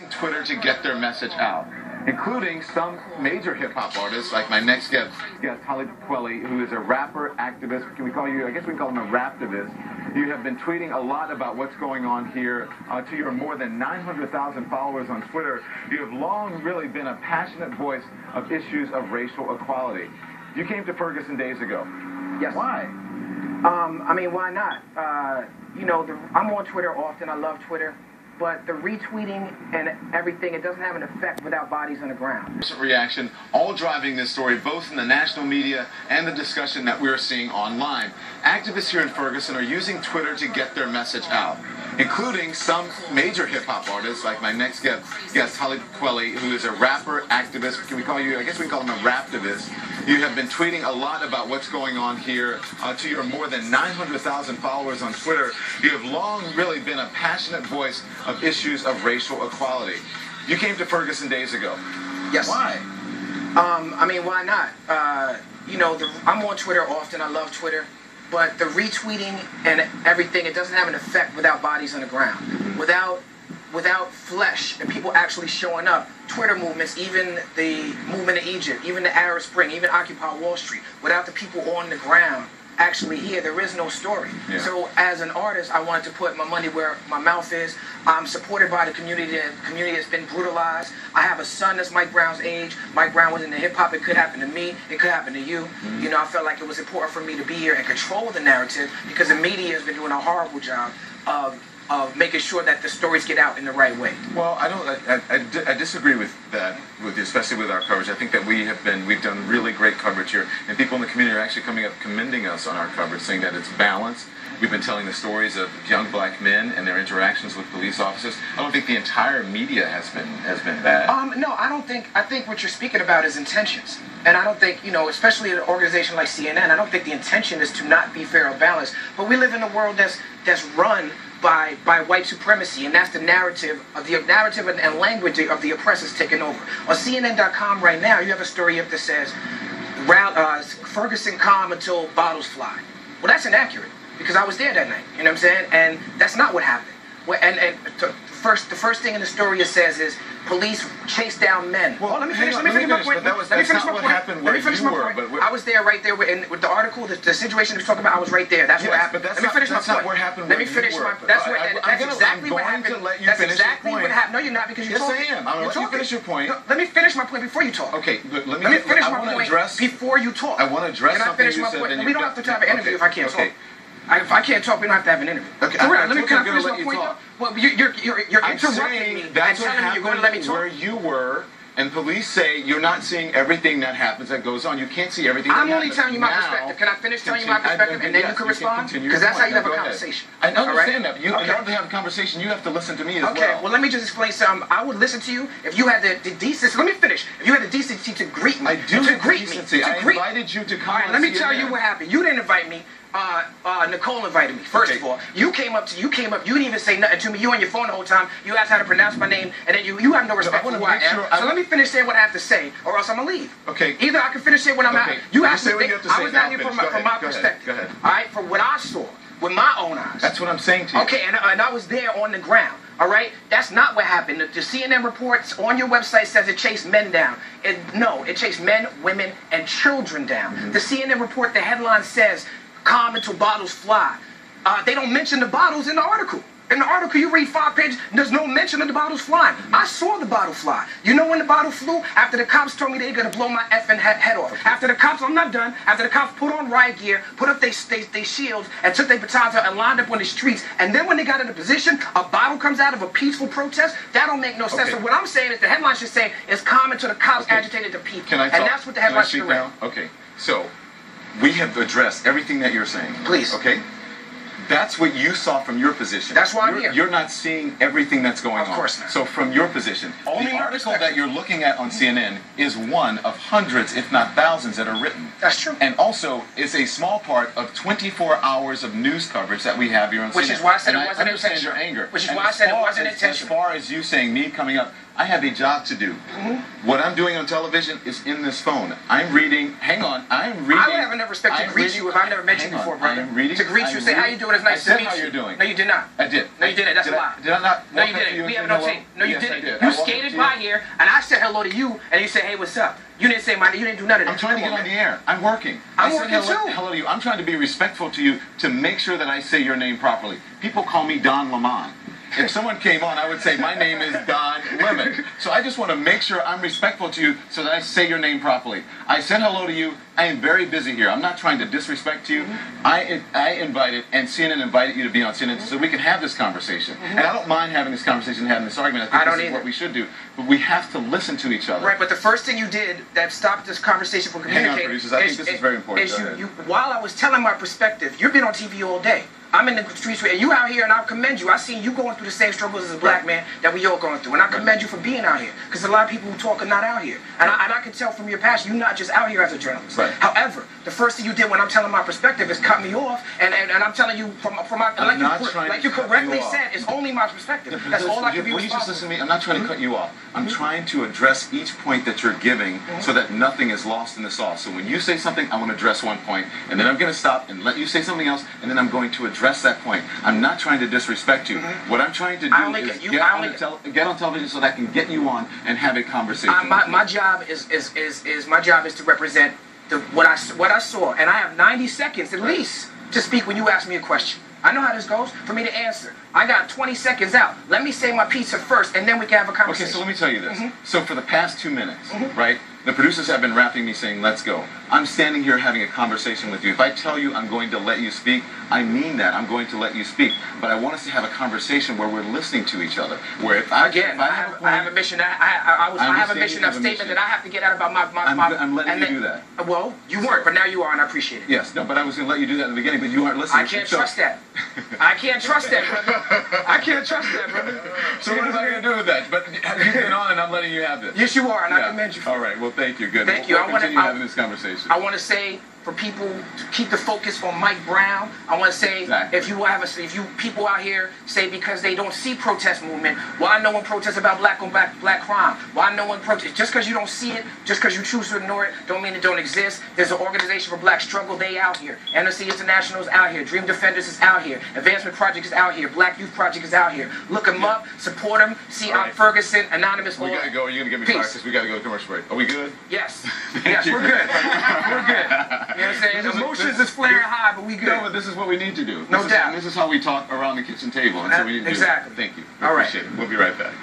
Twitter to get their message out, including some major hip-hop artists like my next guest, Talib Kweli, who is a rapper, activist. Can we call you, I guess we can call him a raptivist. You have been tweeting a lot about what's going on here. To your more than 900,000 followers on Twitter, you have long really been a passionate voice of issues of racial equality. You came to Ferguson days ago. Yes. Why? I mean, why not? I'm on Twitter often. I love Twitter. But the retweeting and everything, it doesn't have an effect without bodies on the ground. Reaction, all driving this story, both in the national media and the discussion that we're seeing online. Activists here in Ferguson are using Twitter to get their message out, including some major hip-hop artists like my next guest, Talib Kweli, who is a rapper, activist. Can we call you, I guess we can call him a raptivist. You have been tweeting a lot about what's going on here. To your more than 900,000 followers on Twitter, you have long really been a passionate voice of issues of racial equality. You came to Ferguson days ago. Yes. Why? I mean, why not? I'm on Twitter often. I love Twitter. But the retweeting and everything, it doesn't have an effect without bodies on the ground. Without flesh and people actually showing up. Twitter movements, even the movement in Egypt, even the Arab Spring, even Occupy Wall Street, without the people on the ground actually here, there is no story. Yeah. So as an artist, I wanted to put my money where my mouth is. I'm supported by the community. The community has been brutalized. I have a son that's Mike Brown's age. Mike Brown was in the hip-hop. It could happen to me. It could happen to you. Mm-hmm. You know, I felt like it was important for me to be here and control the narrative because the media has been doing a horrible job of making sure that the stories get out in the right way. Well, I disagree with that, especially with our coverage. I think that we've done really great coverage here, and people in the community are actually coming up commending us on our coverage, saying that it's balanced. We've been telling the stories of young black men and their interactions with police officers. I don't think the entire media has been bad. No, I don't think. I think what you're speaking about is intentions, and I don't think, especially an organization like CNN, I don't think the intention is to not be fair or balanced. But we live in a world that's run by white supremacy, and that's the narrative and language of the oppressors taking over. On CNN.com right now, you have a story up that says, Ferguson calm until bottles fly. Well, that's inaccurate, because I was there that night, you know what I'm saying? And that's not what happened. The first thing in the story it says is, police chase down men. Well, let me finish my point. That's not what happened where you were. I was there, right there, with the article, the situation he was talking about, I was right there. That's what happened. But that's not what happened where you were. That's exactly what happened. I'm going to let you That's finish exactly your point. what happened. No, you're not, because you're talking. Yes, I am. I'm going to let you finish your point. No, let me finish my point before you talk. Okay, let me finish my point address, before you talk. I want to address something you said. Can I finish my point? We don't have to have an interview if I can't talk. If I can't talk, we don't have to have an interview. Okay, can I finish my point, though? Well, you're interrupting me and telling me you're going to let me talk. Where you were, and police say you're not seeing everything that happens that goes on. You can't see everything that happens. I'm only telling you my perspective. Can I finish telling you my perspective, and then you can respond? Because that's how you have a conversation. I understand that. In order to have a conversation, you have to listen to me as well. Okay, well, let me just explain something. I would listen to you if you had the decency. Let me finish. If you had the decency to greet me. I do have decency. I greet invited you to come. All right, let me tell you what happened. You didn't invite me. Nicole invited me. First of all, you came up. You didn't even say nothing to me. You on your phone the whole time. You asked how to pronounce my name, and then you have no respect for who I am. So let me finish saying what I have to say, or else I'm gonna leave. Okay. Either I can finish saying what I'm at. You asked me. I was not here from my perspective. Go ahead. All right, from what I saw with my own eyes. That's what I'm saying to you. Okay, and I was there on the ground. All right, that's not what happened. The CNN reports on your website says it chased men down. No, it chased men, women, and children down. Mm-hmm. The CNN report, the headline says, "Calm until bottles fly." They don't mention the bottles in the article. In the article, you read 5 pages, there's no mention of the bottles flying. I saw the bottle fly. You know when the bottle flew? After the cops told me they were going to blow my effing head off. After the cops, I'm not done, after the cops put on riot gear, put up their shields, and took their batons out and lined up on the streets, and then when they got into position, a bottle comes out of a peaceful protest, that don't make no sense. So what I'm saying is the headline should say, "It's calm until the cops agitated the people." Can I talk? And that's what the headline should read. Okay, so we have addressed everything that you're saying. Please. Okay? That's what you saw from your position. That's why I'm here. You're not seeing everything that's going on. Of course not. So from your position, the article that you're looking at on CNN is one of hundreds, if not thousands, that are written. That's true. And also is a small part of 24 hours of news coverage that we have here on CNN. Which is why I said and it wasn't intentional. intentional. Your anger. Which is why I said it wasn't intentional. As far as you saying me coming up, I have a job to do. Mm-hmm. What I'm doing on television is in this phone. I'm reading. Hang on. I'm reading. I would have enough respect to greet you if I've never met you before, brother. I'm reading. To greet you, say how you doing. It's nice to meet you. How you're doing. No, you did not. I did. No, you didn't. That's a lie. Did I not? No, you didn't. We have no tape. No, you didn't. I did. You here, and I said hello to you, and you said, hey, what's up? You didn't say my name. You didn't do none of that. I'm trying to get on the air. I'm working. I'm I working said too. hello to you. I'm trying to be respectful to you to make sure that I say your name properly. People call me Don Lemon. If someone came on, I would say, my name is Don Lemon. So I just want to make sure I'm respectful to you so that I say your name properly. I said hello to you. I am very busy here. I'm not trying to disrespect you. I invited, and CNN invited you to be on CNN so we can have this conversation. And I don't mind having this conversation and having this argument. I think this is what we should do. But we have to listen to each other. Right, but the first thing you did that stopped this conversation from communicating... Hang on, producers. I think this is very important. While I was telling my perspective, you've been on TV all day. I'm in the streets, and you out here, and I commend you. I seen you going through the same struggles as a black man that we all going through, and I commend you for being out here, because a lot of people who talk are not out here. And I can tell from your passion, you're not just out here as a journalist. Right. However, the first thing you did when I'm telling my perspective is cut me off, and I'm telling you from my like you correctly said, it's only my perspective. That's all I can be responsible. Will you just listen to me? I'm not trying to cut you off. I'm trying to address each point that you're giving so that nothing is lost in the sauce. So when you say something, I want to address one point, and then I'm going to stop and let you say something else, and then I'm going to address that point. I'm not trying to disrespect you. What I'm trying to do is get on television so that I can get you on and have a conversation. My job is to represent what I saw, and I have 90 seconds at least to speak when you ask me a question. I know how this goes. For me to answer, I got 20 seconds out. Let me say my piece first, and then we can have a conversation. Okay, so let me tell you this. So for the past 2 minutes, right? The producers have been rapping me saying, let's go. I'm standing here having a conversation with you. If I tell you I'm going to let you speak, I mean that. I'm going to let you speak. But I want us to have a conversation where we're listening to each other. Where if I have a mission. I have a mission of statement that I have to get out about my I'm letting you do that. Well, you weren't, but now you are, and I appreciate it. Yes, no, but I was going to let you do that in the beginning, but you aren't listening. I can't trust that. I can't trust that, brother. I can't trust that, brother. So what am I going to do with that? But you've been on, and I'm letting you have this. Yes, you are, and I commend you for it. All right, well, thank you. Good. Thank you. We'll continue having this conversation. I want to say for people to keep the focus on Mike Brown. I want to say if you people out here say because they don't see protest movement, why no one protests about black on black crime? Why no one protests? Just because you don't see it, just because you choose to ignore it, don't mean it don't exist. There's an organization for black struggle. They out here. Amnesty International is out here. Dream Defenders is out here. Advancement Project is out here. Black Youth Project is out here. Look them up, support them. See out Ferguson, Anonymous. We gotta go. You're gonna get me fired because we gotta go to commercial break. Are we good? Yes. Yes, we're good. We're good. You know what I'm saying? The emotions is flaring high, but we good. No, but this is what we need to do. No doubt. This is how we talk around the kitchen table. And so we need to exactly. do it. Thank you. All right. Appreciate it. We'll be right back.